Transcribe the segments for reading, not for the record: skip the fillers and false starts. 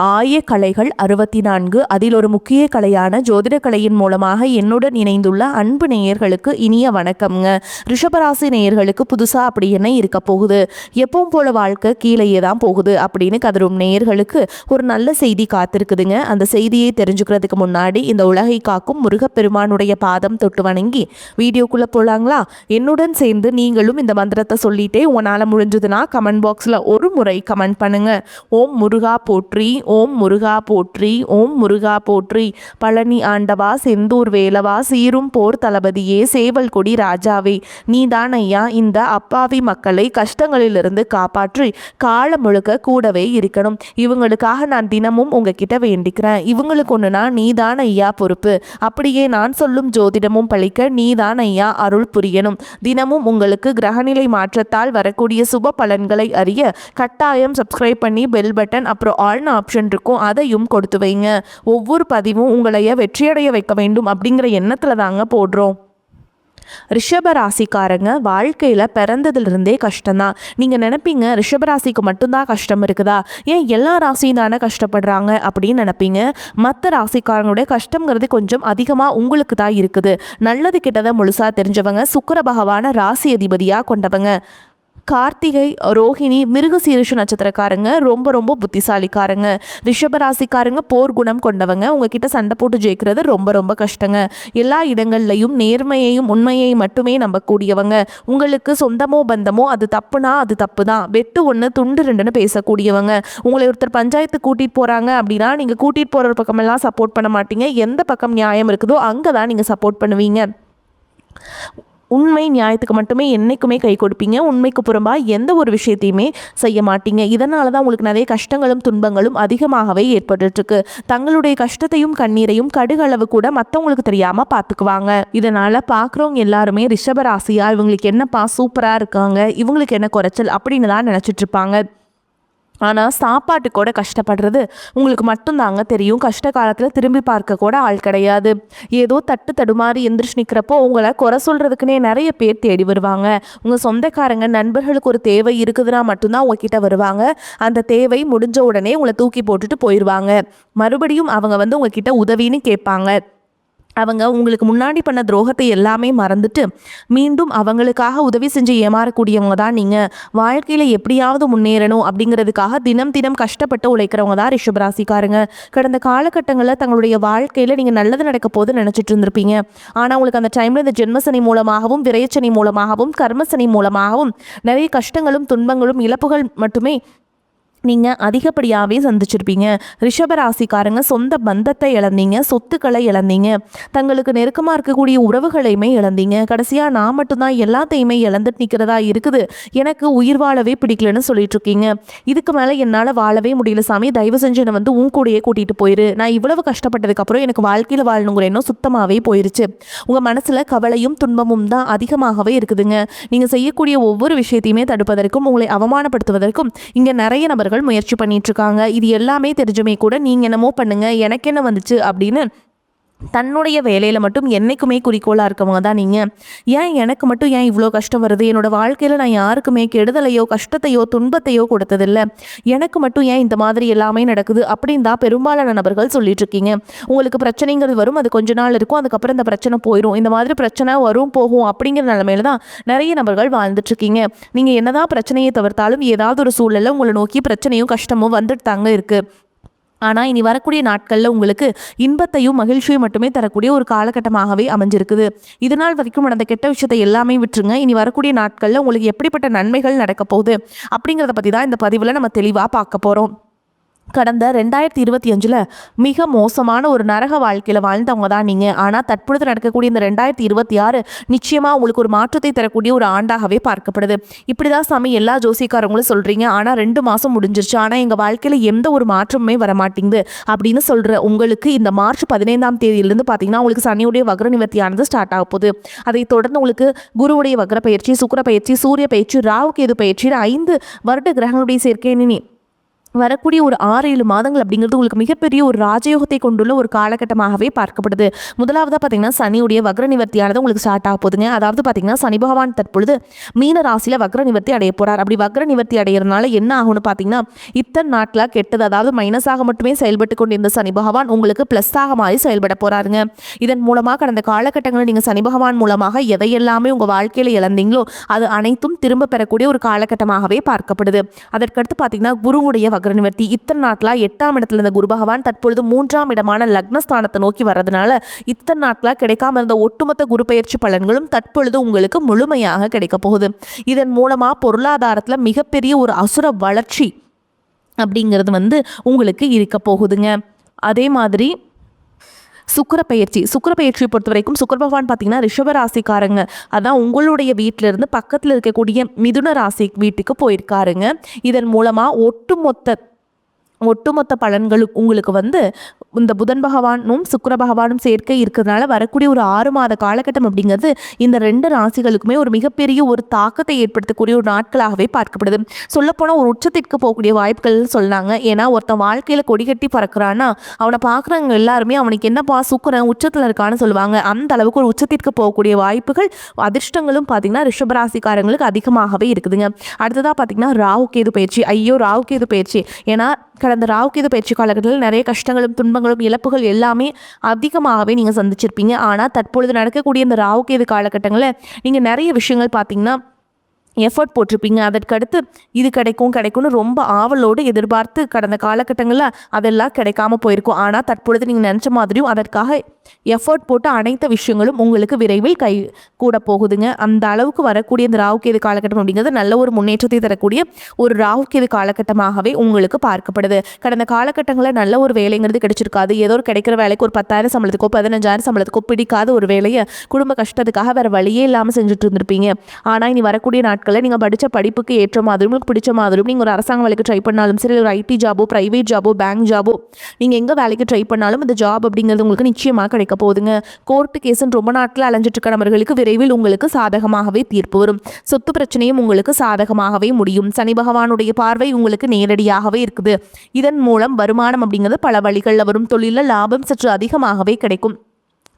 ஆய கலைகள் 64 அதில் ஒரு முக்கிய கலையான ஜோதிட கலையின் மூலமாக என்னுடன் இணைந்துள்ள அன்பு நேயர்களுக்கு இனிய வணக்கம்ங்க. ரிஷபராசி நேயர்களுக்கு புதுசாக அப்படி என்ன இருக்க போகுது, எப்பவும் போல வாழ்க்கை கீழேயே தான் போகுது அப்படின்னு கதரும் நேயர்களுக்கு ஒரு நல்ல செய்தி காத்திருக்குதுங்க. அந்த செய்தியை தெரிஞ்சுக்கிறதுக்கு முன்னாடி இந்த உலகை காக்கும் முருகப்பெருமானுடைய பாதம் தொட்டு வணங்கி வீடியோக்குள்ளே போகலாங்களா? என்னுடன் சேர்ந்து நீங்களும் இந்த மந்திரத்தை சொல்லிட்டே உங்களால் முடிஞ்சதுன்னா கமெண்ட் பாக்ஸில் ஒரு முறை கமெண்ட் பண்ணுங்க. ஓம் முருகா போற்றி, ஓம் முருகா போற்றி, ஓம் முருகா போற்றி. பழனி ஆண்டவா, செந்தூர் வேலவா, சீரும் போர் தளபதியே, சேவல் கொடி ராஜாவே, நீதான் ஐயா இந்த அப்பாவி மக்களை கஷ்டங்களிலிருந்து காப்பாற்றி காலம் முழுக்க கூடவே இருக்கணும். இவங்களுக்காக நான் தினமும் உங்ககிட்ட வேண்டிக்கிறேன். இவங்களுக்கு ஒன்றுனா நீதான் ஐயா பொறுப்பு. அப்படியே நான் சொல்லும் ஜோதிடமும் பழிக்க நீதான் ஐயா அருள் புரியணும். தினமும் உங்களுக்கு கிரகநிலை மாற்றத்தால் வரக்கூடிய சுப பலன்களை அறிய கட்டாயம் சப்ஸ்கிரைப் பண்ணி பெல் பட்டன் அப்புறம் ஆல்னு ஆப்ஷன் இருக்கும், அதையும் கொடுத்து வைங்க. ஒவ்வொரு பதிவும் உங்களைய வெற்றியடைய வைக்க வேண்டும் அப்படிங்கிற எண்ணத்துல தாங்க போடுறோம். ரிஷபராசிக்காரங்க வாழ்க்கையில் பிறந்ததுலேருந்தே கஷ்டம்தான். நீங்கள் நினைப்பீங்க ரிஷபராசிக்கு மட்டும்தான் கஷ்டம் இருக்குதா, ஏன் எல்லா ராசியும் தானே கஷ்டப்படுறாங்க அப்படின்னு நினைப்பீங்க. மற்ற ராசிக்காரங்களுடைய கஷ்டங்கிறது கொஞ்சம் அதிகமாக உங்களுக்கு தான் இருக்குது. நல்லது கிட்டதை முழுசாக தெரிஞ்சவங்க, சுக்கிர பகவான ராசி அதிபதியாக கொண்டவங்க. கார்த்திகை, ரோஹிணி, மிருகசீரிஷ நட்சத்திரக்காரங்க ரொம்ப ரொம்ப புத்திசாலிக்காரங்க. ரிஷபராசிக்காரங்க போர் குணம் கொண்டவங்க. உங்ககிட்ட சண்டை போட்டு ஜெயிக்கிறது ரொம்ப ரொம்ப கஷ்டங்க. எல்லா இடங்கள்லையும் நேர்மையையும் உண்மையையும் மட்டுமே நம்பக்கூடியவங்க. உங்களுக்கு சொந்தமோ பந்தமோ அது தப்புனா அது தப்பு தான், வெட்டு ஒன்று துண்டு ரெண்டுன்னு பேசக்கூடியவங்க. உங்களை ஒருத்தர் பஞ்சாயத்து கூட்டிகிட்டு போகிறாங்க அப்படின்னா நீங்கள் கூட்டிகிட்டு போகிற பக்கமெல்லாம் சப்போர்ட் பண்ண மாட்டீங்க. எந்த பக்கம் நியாயம் இருக்குதோ அங்கே தான் நீங்கள் சப்போர்ட் பண்ணுவீங்க. உண்மை நியாயத்துக்கு மட்டுமே என்றைக்குமே கை கொடுப்பீங்க. உண்மைக்கு புறம்பாக எந்த ஒரு விஷயத்தையுமே செய்ய மாட்டீங்க. இதனால தான் உங்களுக்கு நிறைய கஷ்டங்களும் துன்பங்களும் அதிகமாகவே ஏற்பட்டுருக்கு. தங்களுடைய கஷ்டத்தையும் கண்ணீரையும் கடுகளவு கூட மற்றவங்களுக்கு தெரியாமல் பார்த்துக்குவாங்க. இதனால் பார்க்குறவங்க எல்லாருமே ரிஷபராசியா இவங்களுக்கு என்னப்பா சூப்பராக இருக்காங்க, இவங்களுக்கு என்ன குறைச்சல் அப்படின்னு தான் நினச்சிட்டு இருப்பாங்க. ஆனால் சாப்பாட்டு கூட கஷ்டப்படுறது உங்களுக்கு மட்டும்தாங்க தெரியும். கஷ்ட காலத்தில் திரும்பி பார்க்க கூட ஆள் கிடையாது. ஏதோ தட்டு தடுமாறி எந்திரிச்சு நிற்கிறப்போ உங்களை குறை சொல்கிறதுக்குன்னே நிறைய பேர் தேடி வருவாங்க. உங்கள் சொந்தக்காரங்க நண்பர்களுக்கு ஒரு தேவை இருக்குதுன்னா மட்டும்தான் உங்ககிட்ட வருவாங்க. அந்த தேவை முடிஞ்ச உடனே உங்களை தூக்கி போட்டுட்டு போயிடுவாங்க. மறுபடியும் அவங்க உங்ககிட்ட உதவின்னு கேட்பாங்க. அவங்க உங்களுக்கு முன்னாடி பண்ண துரோகத்தை எல்லாமே மறந்துட்டு மீண்டும் அவங்களுக்காக உதவி செஞ்சு ஏமாறக்கூடியவங்க தான் நீங்கள். வாழ்க்கையில் எப்படியாவது முன்னேறணும் அப்படிங்கிறதுக்காக தினம் தினம் கஷ்டப்பட்டு உழைக்கிறவங்க தான் ரிஷபராசிக்காரங்க. கடந்த காலகட்டங்களில் தங்களுடைய வாழ்க்கையில் நீங்கள் நல்லது நடக்க போது நினச்சிட்டு இருந்திருப்பீங்க. ஆனால் உங்களுக்கு அந்த டைமில் இந்த ஜென்மசனி மூலமாகவும் விரயச்சனி மூலமாகவும் கர்மசனி மூலமாகவும் நிறைய கஷ்டங்களும் துன்பங்களும் இழப்புகள் மட்டுமே நீங்கள் அதிகப்படியாகவே சந்திச்சிருப்பீங்க. ரிஷபராசிக்காரங்க சொந்த பந்தத்தை இழந்தீங்க, சொத்துக்களை இழந்தீங்க, தங்களுக்கு நெருக்கமாக இருக்கக்கூடிய உறவுகளையுமே இழந்தீங்க. கடைசியாக நான் மட்டும்தான் எல்லாத்தையுமே இழந்துட்டு நிற்கிறதா இருக்குது, எனக்கு உயிர் வாழவே பிடிக்கலன்னு சொல்லிட்டு இருக்கீங்க. இதுக்கு மேலே என்னால் வாழவே முடியல சாமி, தயவு செஞ்சு என்னை உன் கூடயே கூட்டிகிட்டு போயிரு. நான் இவ்வளவு கஷ்டப்பட்டதுக்கப்புறம் எனக்கு வாழ்க்கையில் வாழணுங்கிற எண்ணம் சுத்தமாகவே போயிருச்சு. உங்கள் மனசில் கவலையும் துன்பமும் தான் அதிகமாகவே இருக்குதுங்க. நீங்கள் செய்யக்கூடிய ஒவ்வொரு விஷயத்தையுமே தடுப்பதற்கும் உங்களை அவமானப்படுத்துவதற்கும் இங்கே நிறைய நபர்கள் முயற்சி பண்ணிட்டு இருக்காங்க. இது எல்லாமே தெரிஞ்சுமே கூட நீங்க என்னமோ பண்ணுங்க, எனக்கு என்ன வந்துச்சு அப்படின்னு தன்னுடைய வேலையில் மட்டும் என்றைக்குமே குறிக்கோளாக இருக்கவங்க தான் நீங்கள். ஏன் எனக்கு மட்டும் ஏன் இவ்வளோ கஷ்டம் வருது, என்னோட வாழ்க்கையில் நான் யாருக்குமே கெடுதலையோ கஷ்டத்தையோ துன்பத்தையோ கொடுத்ததில்லை, எனக்கு மட்டும் ஏன் இந்த மாதிரி எல்லாமே நடக்குது அப்படின்னு தான் பெரும்பாலான நபர்கள் சொல்லிட்டு இருக்கீங்க. உங்களுக்கு பிரச்சனைங்கிறது வரும், அது கொஞ்ச நாள் இருக்கும், அதுக்கப்புறம் இந்த பிரச்சனை போயிடும். இந்த மாதிரி பிரச்சனை வரும் போகும் அப்படிங்கிற நிலைமையில தான் நிறைய நபர்கள் வாழ்ந்துட்டுருக்கீங்க. நீங்கள் என்னதான் பிரச்சனையை தவிர்த்தாலும் ஏதாவது ஒரு சூழலில் உங்களை நோக்கி பிரச்சனையும் கஷ்டமும் வந்துட்டு தாங்க இருக்குது. ஆனால் இனி வரக்கூடிய நாட்களில் உங்களுக்கு இன்பத்தையும் மகிழ்ச்சியும் மட்டுமே தரக்கூடிய ஒரு காலகட்டமாகவே அமைஞ்சிருக்குது. இதனால் வரைக்கும் நடந்த கெட்ட விஷயத்தை எல்லாமே விட்டுருங்க. இனி வரக்கூடிய நாட்களில் உங்களுக்கு எப்படிப்பட்ட நன்மைகள் நடக்க போகுது அப்படிங்கிறத பற்றி தான் இந்த பதிவில் நம்ம தெளிவாக பார்க்க போகிறோம். கடந்த 2025 மிக மோசமான ஒரு நரக வாழ்க்கையில் வாழ்ந்தவங்க தான் நீங்கள். ஆனால் தற்பொழுது நடக்கக்கூடிய இந்த 2026 நிச்சயமாக உங்களுக்கு ஒரு மாற்றத்தை தரக்கூடிய ஒரு ஆண்டாகவே பார்க்கப்படுது. இப்படி தான் சாமி எல்லா ஜோசிக்காரங்களும் சொல்கிறீங்க, ஆனால் 2 மாதம் முடிஞ்சிருச்சு, ஆனால் எங்கள் வாழ்க்கையில் எந்த ஒரு மாற்றமுமே வரமாட்டேங்குது அப்படின்னு சொல்கிற உங்களுக்கு இந்த மார்ச் 15ஆம் தேதியிலிருந்து பார்த்தீங்கன்னா உங்களுக்கு சனியுடைய வக்ர நிவர்த்தியானது ஸ்டார்ட் ஆக போகுது. அதை தொடர்ந்து உங்களுக்கு குருவுடைய வக்ர பயிற்சி, சுக்கிர பயிற்சி, சூரிய பயிற்சி, ராகு கேது பயிற்சி, 5 வருட கிரகங்களுடைய சேர்க்கை வரக்கூடிய ஒரு 6-7 மாதங்கள் அப்படிங்கிறது உங்களுக்கு மிகப்பெரிய ஒரு ராஜயோகத்தை கொண்டுள்ள ஒரு காலகட்டமாகவே பார்க்கப்படுது. முதலாவதாக பார்த்தீங்கன்னா சனியுடைய வக்ர நிவர்த்தியானது உங்களுக்கு ஸ்டார்ட் ஆக போகுதுங்க. அதாவது பார்த்தீங்கன்னா சனி பகவான் தற்பொழுது மீன ராசியில் வக்ர நிவர்த்தி அடைய போகிறார். அப்படி வக்ர நிவர்த்தி அடைகிறதுனால என்ன ஆகும்னு பார்த்தீங்கன்னா இத்தனை நாட்களாக கெட்டது, அதாவது மைனஸாக மட்டுமே செயல்பட்டு கொண்டிருந்த சனி பகவான் உங்களுக்கு ப்ளஸ்ஸாக மாறி செயல்பட போகிறாருங்க. இதன் மூலமாக கடந்த காலகட்டங்களில் நீங்கள் சனி பகவான் மூலமாக எதையெல்லாமே உங்கள் வாழ்க்கையில் இழந்தீங்களோ அது அனைத்தும் திரும்ப பெறக்கூடிய ஒரு காலகட்டமாகவே பார்க்கப்படுது. அதற்கடுத்து பார்த்தீங்கன்னா குருவுடைய வக்ரநிவர்த்தி இத்தனை நாட்களாக 8ஆம் இடத்துல இருந்த குரு பகவான் தற்பொழுது 3ஆம் இடமான லக்னஸ்தானத்தை நோக்கி வர்றதுனால இத்தனை நாட்களாக கிடைக்காம இருந்த ஒட்டுமொத்த குரு பயிற்சி பலன்களும் தற்பொழுது உங்களுக்கு முழுமையாக கிடைக்க போகுது. இதன் மூலமாக பொருளாதாரத்தில் மிகப்பெரிய ஒரு அசுர வளர்ச்சி அப்படிங்கிறது உங்களுக்கு இருக்க போகுதுங்க. அதே மாதிரி சுக்கிர பயிற்சியை பொறுத்த வரைக்கும் சுக்கிர பகவான் பார்த்தீங்கன்னா ரிஷபராசிக்காரங்க, அதான் உங்களுடைய வீட்டிலிருந்து பக்கத்தில் இருக்கக்கூடிய மிதுன ராசி வீட்டுக்கு போயிருக்காருங்க. இதன் மூலமாக ஒட்டுமொத்த பலன்களும் உங்களுக்கு இந்த புதன் பகவானும் சுக்கிர பகவானும் சேர்க்கை இருக்கிறதுனால வரக்கூடிய ஒரு 6 மாத காலகட்டம் அப்படிங்கிறது இந்த 2 ராசிகளுக்குமே ஒரு மிகப்பெரிய ஒரு தாக்கத்தை ஏற்படுத்தக்கூடிய ஒரு நாட்களாகவே பார்க்கப்படுது. சொல்லப்போனால் ஒரு உச்சத்திற்கு போகக்கூடிய வாய்ப்புகள் சொன்னாங்க. ஏன்னா ஒருத்தன் வாழ்க்கையில் கொடி கட்டி பறக்கிறான்னா அவனை பார்க்குறவங்க எல்லாருமே அவனுக்கு என்னப்பா சுக்கிரன் உச்சத்தில் இருக்கான்னு சொல்லுவாங்க. அந்த அளவுக்கு ஒரு உச்சத்திற்கு போகக்கூடிய வாய்ப்புகள் அதிர்ஷ்டங்களும் பார்த்தீங்கன்னா ரிஷபராசிக்காரங்களுக்கு அதிகமாகவே இருக்குதுங்க. அடுத்ததாக பார்த்தீங்கன்னா ராகு கேது பயிற்சி. ஏன்னா கடந்த ராகு கேது பயிற்சி காலகட்டத்தில் நிறைய கஷ்டங்களும் துன்பங்களும் இழப்புகள் எல்லாமே அதிகமாகவே நீங்கள் சந்திச்சிருப்பீங்க. ஆனால் தற்பொழுது நடக்கக்கூடிய இந்த ராகு கேது காலகட்டங்களில் நீங்கள் நிறைய விஷயங்கள் பார்த்தீங்கன்னா எஃபர்ட் போட்டிருப்பீங்க. அதற்கடுத்து இது கிடைக்கும்னு ரொம்ப ஆவலோடு எதிர்பார்த்து கடந்த காலகட்டங்களில் அதெல்லாம் கிடைக்காம போயிருக்கும். ஆனால் தற்பொழுது நீங்கள் நினச்ச மாதிரியும் அதற்காக எஃபர்ட் போட்டு அனைத்து விஷயங்களும் உங்களுக்கு விரைவில் கை கூட போகுதுங்க. அந்த அளவுக்கு வரக்கூடிய இந்த ராகுகேது காலகட்டம் அப்படிங்கிறது நல்ல ஒரு முன்னேற்றத்தை தரக்கூடிய ஒரு ராகுகேது காலகட்டமாகவே உங்களுக்கு பார்க்கப்படுது. கடந்த காலகட்டங்களில் நல்ல ஒரு வேலைங்கிறது கிடைச்சிருக்காது. ஏதோ ஒரு கிடைக்கிற வேலைக்கு ஒரு 10,000 சம்பளத்துக்கோ 15,000 சம்பளத்துக்கோ பிடிக்காத ஒரு வேலையை குடும்ப கஷ்டத்துக்காக வேறு வழியே இல்லாமல் செஞ்சுட்டு இருந்திருப்பீங்க. ஆனால் இனி வரக்கூடிய நாட்களில் நீங்கள் படித்த படிப்புக்கு ஏற்ற மாதிரியும் உங்களுக்கு பிடிச்ச மாதிரியும் நீங்கள் ஒரு அரசாங்க வேலைக்கு ட்ரை பண்ணாலும் சரி, ஒரு ஐடி ஜாபோ ப்ரைவேட் ஜாபோ பேங்க் ஜாபோ நீங்கள் எங்கே வேலைக்கு ட்ரை பண்ணாலும் இந்த ஜாப் அப்படிங்கிறது உங்களுக்கு நிச்சயமாக கிடைக்க போகுதுங்க. கோர்ட்டு கேஸுன்னு ரொம்ப நாட்கள் அலைஞ்சிட்டு இருக்க நபர்களுக்கு விரைவில் உங்களுக்கு சாதகமாகவே தீர்ப்பு வரும். சொத்து பிரச்சனையும் உங்களுக்கு சாதகமாகவே முடியும். சனி பகவானுடைய பார்வை உங்களுக்கு நேரடியாகவே இருக்குது. இதன் மூலம் வருமானம் அப்படிங்கிறது பல வழிகளில் வரும். தொழிலில் லாபம் சற்று அதிகமாகவே கிடைக்கும்.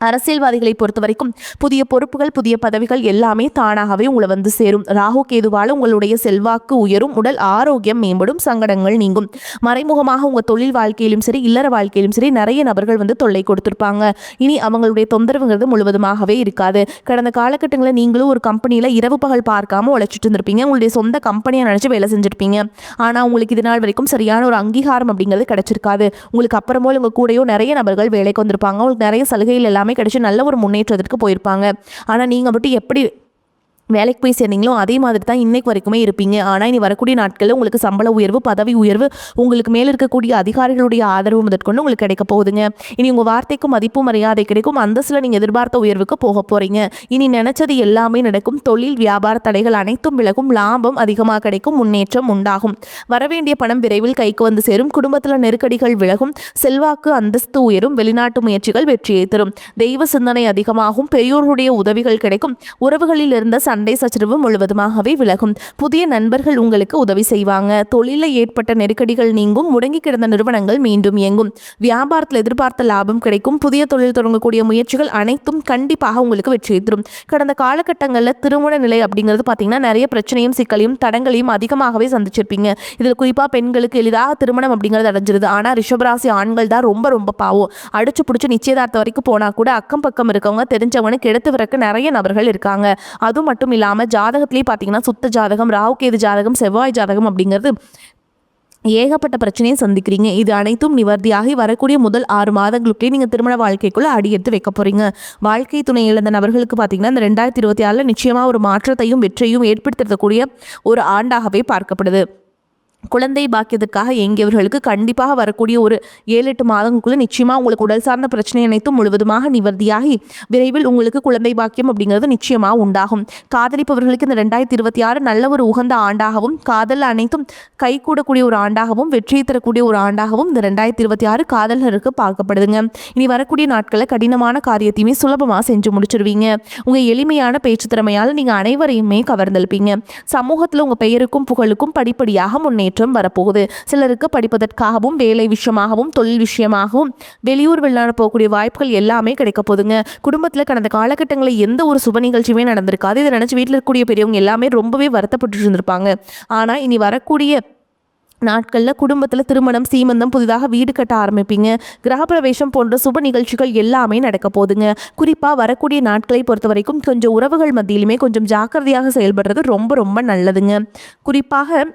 அரசியல்வாதிகளை பொறுத்த வரைக்கும் புதிய பொறுப்புகள் புதிய பதவிகள் எல்லாமே தானாகவே உங்களை சேரும். ராகு கேதுவால் உங்களுடைய செல்வாக்கு உயரும், உடல் ஆரோக்கியம் மேம்படும், சங்கடங்கள் நீங்கும். மறைமுகமாக உங்கள் தொழில் வாழ்க்கையிலும் சரி இல்லற வாழ்க்கையிலும் சரி நிறைய நபர்கள் தொல்லை கொடுத்துருப்பாங்க. இனி அவங்களுடைய தொந்தரவுங்கிறது முழுவதுமாகவே இருக்காது. கடந்த காலகட்டங்களில் நீங்களும் ஒரு கம்பெனியில் இரவு பகல் பார்க்காம உழைச்சிட்டு இருந்திருப்பீங்க. உங்களுடைய சொந்த கம்பெனியை நினச்சி வேலை செஞ்சுருப்பீங்க. ஆனால் உங்களுக்கு இது நாள் வரைக்கும் சரியான ஒரு அங்கீகாரம் அப்படிங்கிறது கிடைச்சிருக்காது. உங்களுக்கு அப்புறமோ உங்கள் கூடயோ நிறைய நபர்கள் வேலைக்கு வந்திருப்பாங்க. உங்களுக்கு நிறைய சலுகைகள் எல்லாமே கிடைச்சி நல்ல ஒரு முன்னேற்றத்திற்கு போயிருப்பாங்க. ஆனால் நீங்கள் மட்டும் எப்படி வேலைக்கு போய் சேர்ந்தீங்களோ அதே மாதிரி தான் இன்னைக்கு வரைக்குமே இருப்பீங்க. ஆனால் இனி வரக்கூடிய நாட்களில் உங்களுக்கு சம்பள உயர்வு பதவி உயர்வு உங்களுக்கு மேலே இருக்கக்கூடிய அதிகாரிகளுடைய ஆதரவு முதற்கொண்டு உங்களுக்கு கிடைக்க போகுதுங்க. இனி உங்கள் வார்த்தைக்கும் மதிப்பு மரியாதை கிடைக்கும். அந்தஸ்தில் நீங்கள் எதிர்பார்த்த உயர்வுக்கு போக போகிறீங்க. இனி நினைச்சது எல்லாமே நடக்கும். தொழில் வியாபார தடைகள் அனைத்தும் விலகும். லாபம் அதிகமாக கிடைக்கும். முன்னேற்றம் உண்டாகும். வரவேண்டிய பணம் விரைவில் கைக்கு சேரும். குடும்பத்தில் நெருக்கடிகள் விலகும். செல்வாக்கு அந்தஸ்து உயரும். வெளிநாட்டு முயற்சிகள் வெற்றியை தரும். தெய்வ சிந்தனை அதிகமாகும். பெரியோருடைய உதவிகள் கிடைக்கும். உறவுகளில் இருந்த சண்டை சச்சரவு முழுவதுமாகவே விலகும். புதிய நண்பர்கள் உங்களுக்கு உதவி செய்வாங்க. தொழிலில் ஏற்பட்ட நெருக்கடிகள் நீங்கும். முடங்கி கிடந்த நிறுவனங்கள் மீண்டும் இயங்கும். வியாபாரத்தில் எதிர்பார்த்த லாபம் கிடைக்கும். புதிய தொழில் தொடங்கக்கூடிய முயற்சிகள் அனைத்தும் கண்டிப்பாக உங்களுக்கு வெற்றி தரும். கடந்த காலகட்டங்களில் திருமண நிலை அப்படிங்கிறது பார்த்தீங்கன்னா நிறைய பிரச்சனையும் சிக்கலையும் தடங்களையும் அதிகமாகவே சந்திச்சிருப்பீங்க. இதில் குறிப்பாக பெண்களுக்கு எளிதாக திருமணம் அப்படிங்கிறது அடைஞ்சிருது. ஆனால் ரிஷபராசி ஆண்கள் தான் ரொம்ப பாவம். அடிச்சு பிடிச்சி நிச்சயதார்த்தம் வரைக்கும் போனால் கூட அக்கம் பக்கம் இருக்கவங்க தெரிஞ்சவனுக்கு எடுத்து விறக்க நிறைய நபர்கள் இருக்காங்க. அது மட்டும் இல்லாமல் ஜாதகத்திலே பார்த்தீங்கன்னா சுத்த ஜாதகம் ராகுகேது ஜாதகம் செவ்வாய் ஜாதகம் அப்படிங்கிறது ஏகப்பட்ட பிரச்சனையை சந்திக்கிறீங்க. இது அனைத்தும் நிவர்த்தியாகி வரக்கூடிய முதல் 6 மாதங்களுக்கே நீங்கள் திருமண வாழ்க்கைக்குள்ளே அடி எடுத்து வைக்க போகிறீங்க. வாழ்க்கை துணை இழந்த நபர்களுக்கு பார்த்தீங்கன்னா இந்த 2026 நிச்சயமாக ஒரு மாற்றத்தையும் வெற்றியும் ஏற்படுத்தக்கூடிய ஒரு ஆண்டாகவே பார்க்கப்படுது. குழந்தை பாக்கியத்திற்காக எங்கியவர்களுக்கு கண்டிப்பாக வரக்கூடிய ஒரு 7-8 மாதங்களுக்குள்ள நிச்சயமாக உங்களுக்கு உடல் சார்ந்த பிரச்சனை அனைத்தும் முழுவதுமாக நிவர்த்தியாகி விரைவில் உங்களுக்கு குழந்தை பாக்கியம் அப்படிங்கிறது நிச்சயமாக உண்டாகும். காதலிப்பவர்களுக்கு இந்த 2026 நல்ல ஒரு உகந்த ஆண்டாகவும் காதல் அனைத்தும் கைகூடக்கூடிய ஒரு ஆண்டாகவும் வெற்றியை தரக்கூடிய ஒரு ஆண்டாகவும் இந்த 2026 காதலருக்கு பார்க்கப்படுதுங்க. இனி வரக்கூடிய நாட்களில் கடினமான காரியத்தையுமே சுலபமாக செஞ்சு முடிச்சிருவீங்க. உங்கள் எளிமையான பேச்சு திறமையால் நீங்கள் அனைவரையுமே கவர்ந்தெழுப்பீங்க. சமூகத்தில் உங்கள் பெயருக்கும் புகழுக்கும் படிப்படியாக முன்னேற்றம் முன்னேற்றம் வரப்போகுது. சிலருக்கு படிப்பதற்காகவும் வேலை விஷயமாகவும் தொழில் விஷயமாகவும் வெளியூர் வெளிநாடு போகக்கூடிய வாய்ப்புகள் எல்லாமே கிடைக்க போகுதுங்க. குடும்பத்தில் கடந்த காலகட்டங்களில் எந்த ஒரு சுப நிகழ்ச்சியுமே நடந்திருக்காது. இதை நினச்சி வீட்டில் இருக்கக்கூடிய பெரியவங்க எல்லாமே ரொம்பவே வருத்தப்பட்டு இருந்திருப்பாங்க. ஆனால் இனி வரக்கூடிய நாட்களில் குடும்பத்தில் திருமணம், சீமந்தம், புதிதாக வீடு கட்ட ஆரம்பிப்பீங்க. கிரகப்பிரவேசம் போன்ற சுப நிகழ்ச்சிகள் எல்லாமே நடக்க போகுதுங்க. குறிப்பாக வரக்கூடிய நாட்களை பொறுத்த வரைக்கும் கொஞ்சம் உறவுகள் மத்தியிலுமே கொஞ்சம் ஜாக்கிரதையாக செயல்படுறது ரொம்ப ரொம்ப நல்லதுங்க. குறிப்பாக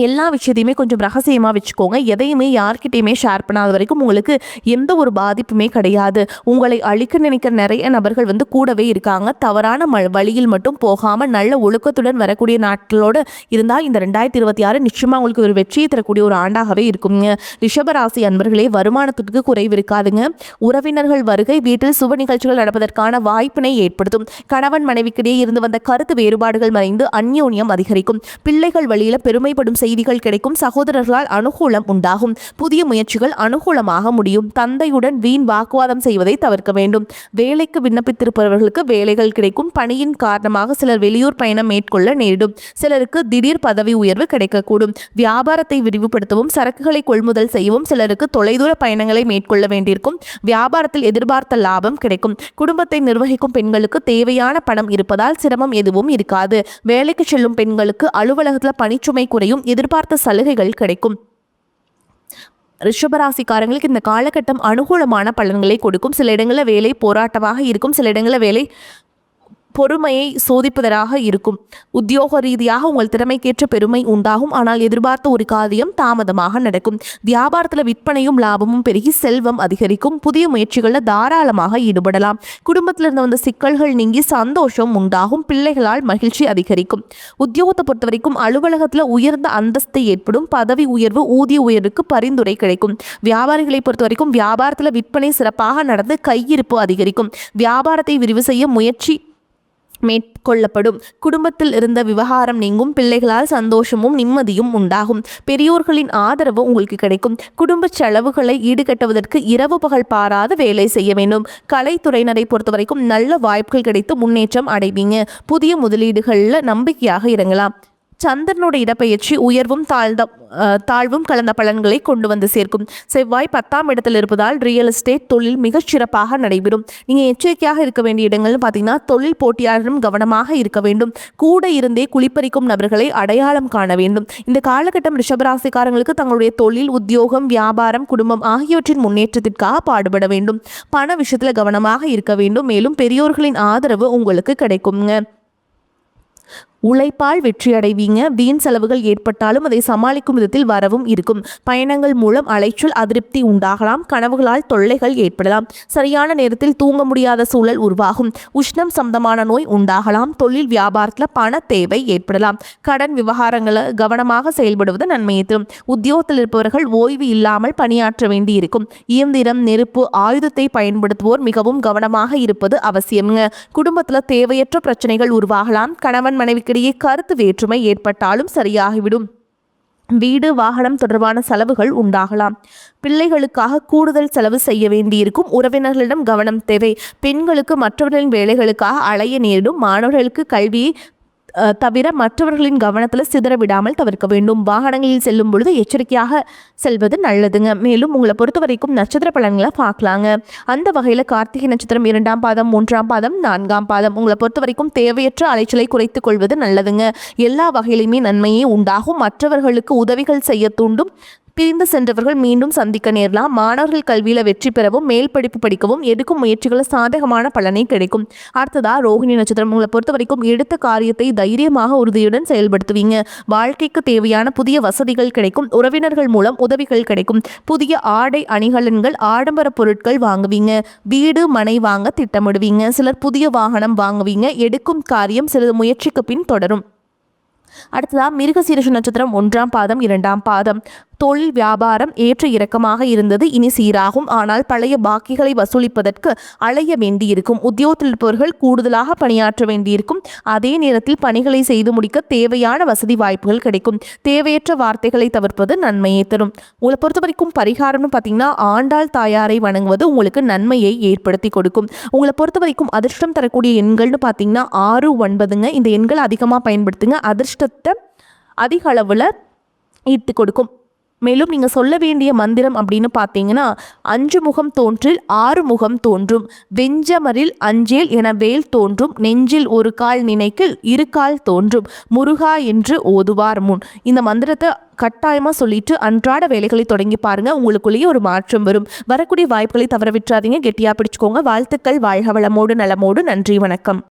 எல்லா விஷயத்தையுமே கொஞ்சம் ரகசியமாக வச்சுக்கோங்க. எதையுமே யார்கிட்டையுமே ஷேர் பண்ணாத வரைக்கும் உங்களுக்கு எந்த ஒரு பாதிப்புமே கிடையாது. உங்களை அழிக்க நினைக்கிற நிறைய நபர்கள் கூடவே இருக்காங்க. தவறான வழியில் மட்டும் போகாமல் நல்ல ஒழுக்கத்துடன் வரக்கூடிய நாட்களோடு இருந்தால் இந்த 2026 நிச்சயமாக உங்களுக்கு ஒரு வெற்றியை தரக்கூடிய ஒரு ஆண்டாகவே இருக்குங்க. ரிஷபராசி அன்பர்களே, வருமானத்திற்கு குறைவு இருக்காதுங்க. உறவினர்கள் வருகை வீட்டில் சுப நிகழ்ச்சிகள் நடப்பதற்கான வாய்ப்பினை ஏற்படுத்தும். கணவன் மனைவிக்கிடையே இருந்து வந்த கருத்து வேறுபாடுகள் மறைந்து அந்யோன்யம் அதிகரிக்கும். பிள்ளைகள் வழியில் பெருமைப்படும் செய்திகள் கிடைக்கும். சகோதரர்களால் அனுகூலம் உண்டாகும். புதிய முயற்சிகள் அனுகூலமாக முடியும். தந்தையுடன் வீண் வாக்குவாதம் செய்வதை தவிர்க்க வேண்டும். வேலைக்கு விண்ணப்பித்திருப்பவர்களுக்கு வேலைகள் கிடைக்கும். பணியின் காரணமாக சிலர் வெளியூர் பயணம் மேற்கொள்ள நேரிடும். சிலருக்கு திடீர் பதவி உயர்வு கிடைக்கக்கூடும். வியாபாரத்தை விரிவுபடுத்தவும் சரக்குகளை கொள்முதல் செய்யவும் சிலருக்கு தொலைதூர பயணங்களை மேற்கொள்ள வேண்டியிருக்கும். வியாபாரத்தில் எதிர்பார்த்த லாபம் கிடைக்கும். குடும்பத்தை நிர்வகிக்கும் பெண்களுக்கு தேவையான பணம் இருப்பதால் சிரமம் எதுவும் இருக்காது. வேலைக்கு செல்லும் பெண்களுக்கு அலுவலகத்தில் பணிச்சுமை குறையும். எதிர்பார்த்த சலுகைகள் கிடைக்கும். ரிஷபராசிக்காரங்களுக்கு இந்த காலகட்டம் அனுகூலமான பலன்களை கொடுக்கும். சில இடங்களில் வேலை போராட்டமாக இருக்கும். சில இடங்களில் வேலை பொறுமையை சோதிப்பதாக இருக்கும். உத்தியோக ரீதியாக உங்கள் திறமைக்கேற்ற பெருமை உண்டாகும். ஆனால் எதிர்பார்த்த ஒரு காரியம் தாமதமாக நடக்கும். வியாபாரத்தில் விற்பனையும் லாபமும் பெருகி செல்வம் அதிகரிக்கும். புதிய முயற்சிகளில் தாராளமாக ஈடுபடலாம். குடும்பத்தில் இருந்த வந்த சிக்கல்கள் நீங்கி சந்தோஷம் உண்டாகும். பிள்ளைகளால் மகிழ்ச்சி அதிகரிக்கும். உத்தியோகத்தை பொறுத்த வரைக்கும் அலுவலகத்தில் உயர்ந்த அந்தஸ்து ஏற்படும். பதவி உயர்வு, ஊதிய உயர்வுக்கு பரிந்துரை கிடைக்கும். வியாபாரிகளை பொறுத்த வரைக்கும் வியாபாரத்தில் விற்பனை சிறப்பாக நடந்து கையிருப்பு அதிகரிக்கும். வியாபாரத்தை விரிவு செய்ய முயற்சி மேற்கொள்ளப்படும். குடும்பத்தில் இருந்த விவகாரம் நீங்கும். பிள்ளைகளால் சந்தோஷமும் நிம்மதியும் உண்டாகும். பெரியோர்களின் ஆதரவு உங்களுக்கு கிடைக்கும். குடும்ப செலவுகளை ஈடுகட்டுவதற்கு இரவு பகல் பாராது வேலை செய்ய வேண்டும். கலைத்துறையினரை பொறுத்த வரைக்கும் நல்ல வாய்ப்புகள் கிடைத்து முன்னேற்றம் அடைவீங்க. புதிய முதலீடுகளில் நம்பிக்கையாக இறங்கலாம். சந்திரனுடைய இடப்பெயர்ச்சி உயர்வும் தாழ்வும் கலந்த பலன்களை கொண்டு வந்து சேர்க்கும். செவ்வாய் 10ஆம் இடத்தில் இருப்பதால் ரியல் எஸ்டேட் தொழில் மிகச் சிறப்பாக நடைபெறும். நீங்கள் எச்சரிக்கையாக இருக்க வேண்டிய இடங்கள்னு பார்த்தீங்கன்னா தொழில் போட்டியாளரும் கவனமாக இருக்க வேண்டும். கூட இருந்தே குளிப்பறிக்கும் நபர்களை அடையாளம் காண வேண்டும். இந்த காலகட்டம் ரிஷபராசிக்காரங்களுக்கு தங்களுடைய தொழில், உத்தியோகம், வியாபாரம், குடும்பம் ஆகியவற்றின் முன்னேற்றத்திற்காக பாடுபட வேண்டும். பண விஷயத்தில் கவனமாக இருக்க வேண்டும். மேலும் பெரியோர்களின் ஆதரவு உங்களுக்கு கிடைக்குங்க. உழைப்பால் வெற்றி அடைவீங்க. வீண் செலவுகள் ஏற்பட்டாலும் அதை சமாளிக்கும் விதத்தில் வரவும் இருக்கும். பயணங்கள் மூலம் அலைச்சல், அதிருப்தி உண்டாகலாம். கனவுகளால் தொல்லைகள் ஏற்படலாம். சரியான நேரத்தில் தூங்க முடியாத சூழல் உருவாகும். உஷ்ணம் சம்பந்தமான நோய் உண்டாகலாம். தொழில் வியாபாரத்தில் பண தேவை ஏற்படலாம். கடன் விவகாரங்களை கவனமாக செயல்படுவது நன்மையை தரும். உத்தியோகத்தில் இருப்பவர்கள் ஓய்வு இல்லாமல் பணியாற்ற வேண்டி இருக்கும். இயந்திரம், நெருப்பு, ஆயுதத்தை பயன்படுத்துவோர் மிகவும் கவனமாக இருப்பது அவசியம்ங்க. குடும்பத்தில் தேவையற்ற பிரச்சனைகள் உருவாகலாம். கணவன் மனைவிக்கு கருத்து வேற்றுமை ஏற்பட்டாலும் சரியாகிவிடும். வீடு, வாகனம் தொடர்பான செலவுகள் உண்டாகலாம். பிள்ளைகளுக்காக கூடுதல் செலவு செய்ய வேண்டியிருக்கும். உறவினர்களிடம் கவனம் தேவை. பெண்களுக்கு மற்றவர்களின் வேலைகளுக்காக அலைய நேரிடும். மாணவர்களுக்கு கல்வியை தவிர மற்றவர்களின் கவனத்தில் சிதற விடாமல் தவிர்க்க வேண்டும். வாகனங்களில் செல்லும் பொழுது எச்சரிக்கையாக செல்வது நல்லதுங்க. மேலும் உங்களை பொறுத்த வரைக்கும் நட்சத்திர பலன்களை பார்க்கலாங்க. அந்த வகையில் கார்த்திகை நட்சத்திரம் 2ஆம் பாதம், 3ஆம் பாதம், 4ஆம் பாதம் உங்களை பொறுத்த வரைக்கும் தேவையற்ற அலைச்சலை குறைத்துக் கொள்வது நல்லதுங்க. எல்லா வகையிலுமே நன்மையே உண்டாகும். மற்றவர்களுக்கு உதவிகள் செய்ய தூண்டும். பிரிந்து சென்றவர்கள் மீண்டும் சந்திக்க நேரலாம். மாணவர்கள் கல்வியில் வெற்றி பெறவும் மேல் படிப்பு படிக்கவும் எடுக்கும் முயற்சிகளில் சாதகமான பலனை கிடைக்கும். அடுத்ததா ரோகிணி நட்சத்திரம் உங்களை பொறுத்த வரைக்கும் எடுத்த காரியத்தை தைரியமாக உறுதியுடன் செயல்படுத்துவீங்க. வாழ்க்கைக்கு தேவையான புதிய வசதிகள் கிடைக்கும். உறவினர்கள் மூலம் உதவிகள் கிடைக்கும். புதிய ஆடை அணிகலன்கள், ஆடம்பர பொருட்கள் வாங்குவீங்க. வீடு, மனை வாங்க திட்டமிடுவீங்க. சிலர் புதிய வாகனம் வாங்குவீங்க. எடுக்கும் காரியம் சிறிது முயற்சிக்கு பின் தொடரும். அடுத்ததா மிருகசீரிஷ நட்சத்திரம் 1ஆம் பாதம், 2ஆம் பாதம். தொழில் வியாபாரம் ஏற்ற இறக்கமாக இருந்தது. இனி சீராகும். ஆனால் பழைய பாக்கிகளை வசூலிப்பதற்கு அலைய வேண்டியிருக்கும். உத்தியோகத்தில் இருப்பவர்கள் கூடுதலாக பணியாற்ற வேண்டியிருக்கும். அதே நேரத்தில் பணிகளை செய்து முடிக்க தேவையான வசதி வாய்ப்புகள் கிடைக்கும். தேவையற்ற வார்த்தைகளை தவிர்ப்பது நன்மையை தரும். உங்களை பொறுத்த வரைக்கும் பரிகாரம்னு பார்த்தீங்கன்னா ஆண்டாள் தாயாரை வணங்குவது உங்களுக்கு நன்மையை ஏற்படுத்தி கொடுக்கும். உங்களை பொறுத்த வரைக்கும் அதிர்ஷ்டம் தரக்கூடிய எண்கள்னு பார்த்தீங்கன்னா 6, 9ங்க. இந்த எண்கள் அதிகமாக பயன்படுத்துங்க. அதிர்ஷ்டத்தை அதிக அளவில் ஈர்த்து கொடுக்கும். மேலும் நீங்கள் சொல்ல வேண்டிய மந்திரம் அப்படின்னு பார்த்தீங்கன்னா, 5 முகம் தோன்றில் 6 முகம் தோன்றும், வெஞ்சமரில் அஞ்சேல் என வேல் தோன்றும், நெஞ்சில் ஒரு கால் நினைக்கில் 2 கால் தோன்றும், முருகா என்று ஓதுவார் முன். இந்த மந்திரத்தை கட்டாயமாக சொல்லிட்டு அன்றாட வேலைகளை தொடங்கி பாருங்கள். உங்களுக்குள்ளேயே ஒரு மாற்றம் வரும். வரக்கூடிய வாய்ப்புகளை தவற விட்டுறாதீங்க. கெட்டியாக பிடிச்சுக்கோங்க. வாழ்த்துக்கள். வாழ்க வளமோடு நலமோடு. நன்றி, வணக்கம்.